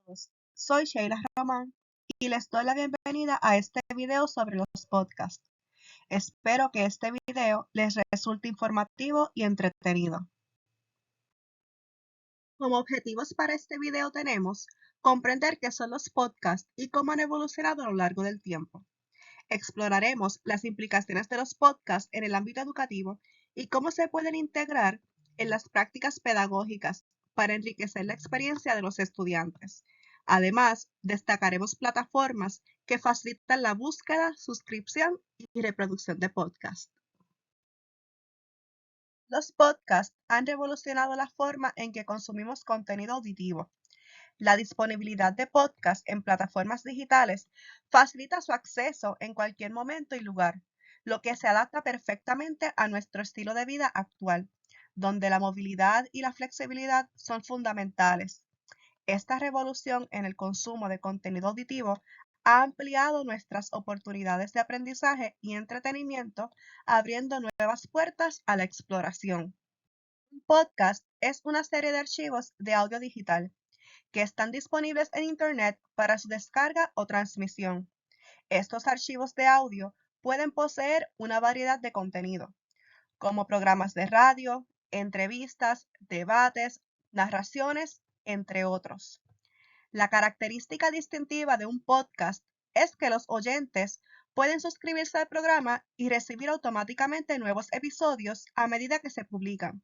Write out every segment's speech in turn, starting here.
todos, soy Sheila Román y les doy la bienvenida a este video sobre los podcasts. Espero que este video les resulte informativo y entretenido. Como objetivos para este video tenemos comprender qué son los podcasts y cómo han evolucionado a lo largo del tiempo. Exploraremos las implicaciones de los podcasts en el ámbito educativo y cómo se pueden integrar en las prácticas pedagógicas para enriquecer la experiencia de los estudiantes. Además, destacaremos plataformas que facilitan la búsqueda, suscripción y reproducción de podcasts. Los podcasts han revolucionado la forma en que consumimos contenido auditivo. La disponibilidad de podcasts en plataformas digitales facilita su acceso en cualquier momento y lugar, lo que se adapta perfectamente a nuestro estilo de vida actual, donde la movilidad y la flexibilidad son fundamentales. Esta revolución en el consumo de contenido auditivo ha ampliado nuestras oportunidades de aprendizaje y entretenimiento, abriendo nuevas puertas a la exploración. Un podcast es una serie de archivos de audio digital que están disponibles en Internet para su descarga o transmisión. Estos archivos de audio pueden poseer una variedad de contenido, como programas de radio, entrevistas, debates, narraciones, entre otros. La característica distintiva de un podcast es que los oyentes pueden suscribirse al programa y recibir automáticamente nuevos episodios a medida que se publican.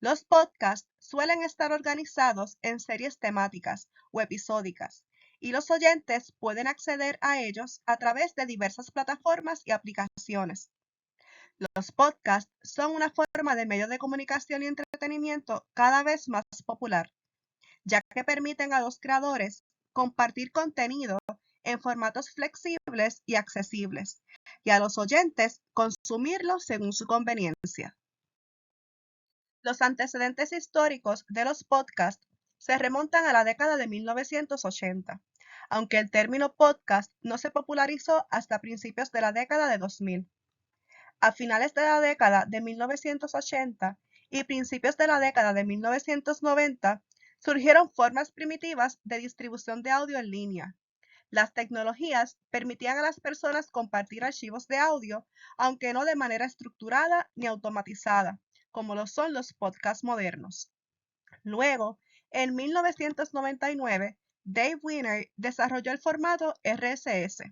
Los podcasts suelen estar organizados en series temáticas o episódicas y los oyentes pueden acceder a ellos a través de diversas plataformas y aplicaciones. Los podcasts son una forma de medio de comunicación y entretenimiento cada vez más popular, ya que permiten a los creadores compartir contenido en formatos flexibles y accesibles, y a los oyentes consumirlo según su conveniencia. Los antecedentes históricos de los podcasts se remontan a la década de 1980, aunque el término podcast no se popularizó hasta principios de la década de 2000. A finales de la década de 1980 y principios de la década de 1990, surgieron formas primitivas de distribución de audio en línea. Las tecnologías permitían a las personas compartir archivos de audio, aunque no de manera estructurada ni automatizada, como lo son los podcasts modernos. Luego, en 1999, Dave Wiener desarrolló el formato RSS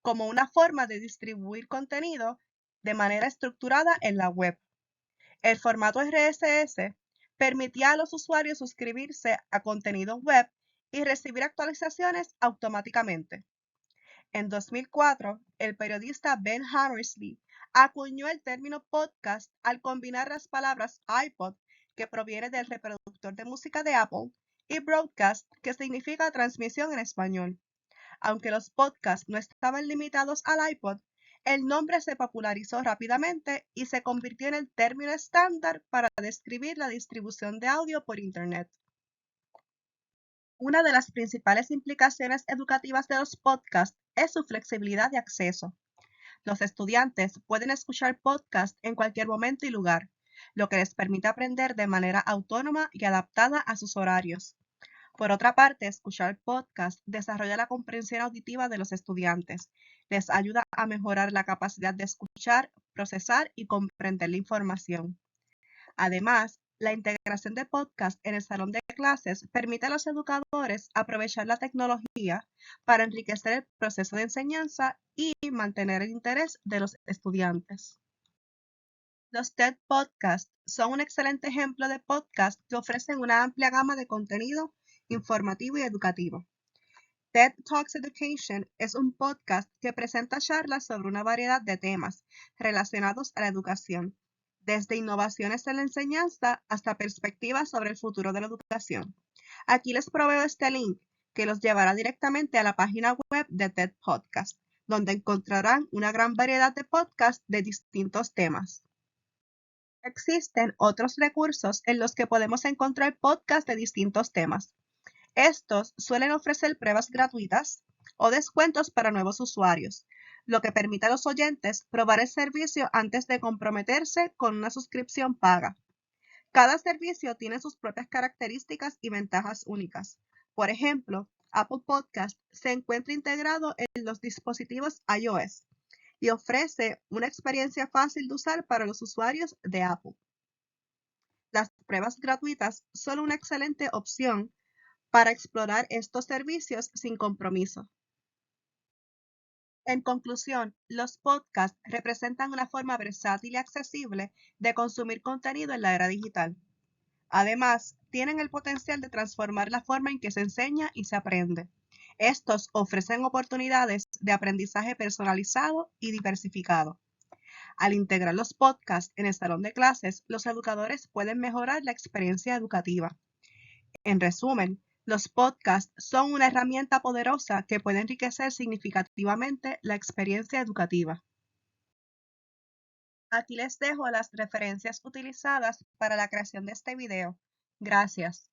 como una forma de distribuir contenido de manera estructurada en la web. El formato RSS permitía a los usuarios suscribirse a contenido web y recibir actualizaciones automáticamente. En 2004, el periodista Ben Hammersley acuñó el término podcast al combinar las palabras iPod, que proviene del reproductor de música de Apple, y broadcast, que significa transmisión en español. Aunque los podcasts no estaban limitados al iPod, el nombre se popularizó rápidamente y se convirtió en el término estándar para describir la distribución de audio por Internet. Una de las principales implicaciones educativas de los podcasts es su flexibilidad de acceso. Los estudiantes pueden escuchar podcasts en cualquier momento y lugar, lo que les permite aprender de manera autónoma y adaptada a sus horarios. Por otra parte, escuchar podcasts desarrolla la comprensión auditiva de los estudiantes, les ayuda a mejorar la capacidad de escuchar, procesar y comprender la información. Además, la integración de podcast en el salón de clases permite a los educadores aprovechar la tecnología para enriquecer el proceso de enseñanza y mantener el interés de los estudiantes. Los TED Podcasts son un excelente ejemplo de podcast que ofrecen una amplia gama de contenido informativo y educativo. TED Talks Education es un podcast que presenta charlas sobre una variedad de temas relacionados a la educación, desde innovaciones en la enseñanza hasta perspectivas sobre el futuro de la educación. Aquí les proveo este link que los llevará directamente a la página web de TED Podcast, donde encontrarán una gran variedad de podcasts de distintos temas. Existen otros recursos en los que podemos encontrar podcasts de distintos temas. Estos suelen ofrecer pruebas gratuitas o descuentos para nuevos usuarios, lo que permite a los oyentes probar el servicio antes de comprometerse con una suscripción paga. Cada servicio tiene sus propias características y ventajas únicas. Por ejemplo, Apple Podcast se encuentra integrado en los dispositivos iOS y ofrece una experiencia fácil de usar para los usuarios de Apple. Las pruebas gratuitas son una excelente opción para explorar estos servicios sin compromiso. En conclusión, los podcasts representan una forma versátil y accesible de consumir contenido en la era digital. Además, tienen el potencial de transformar la forma en que se enseña y se aprende. Estos ofrecen oportunidades de aprendizaje personalizado y diversificado. Al integrar los podcasts en el salón de clases, los educadores pueden mejorar la experiencia educativa. En resumen, los podcasts son una herramienta poderosa que puede enriquecer significativamente la experiencia educativa. Aquí les dejo las referencias utilizadas para la creación de este video. Gracias.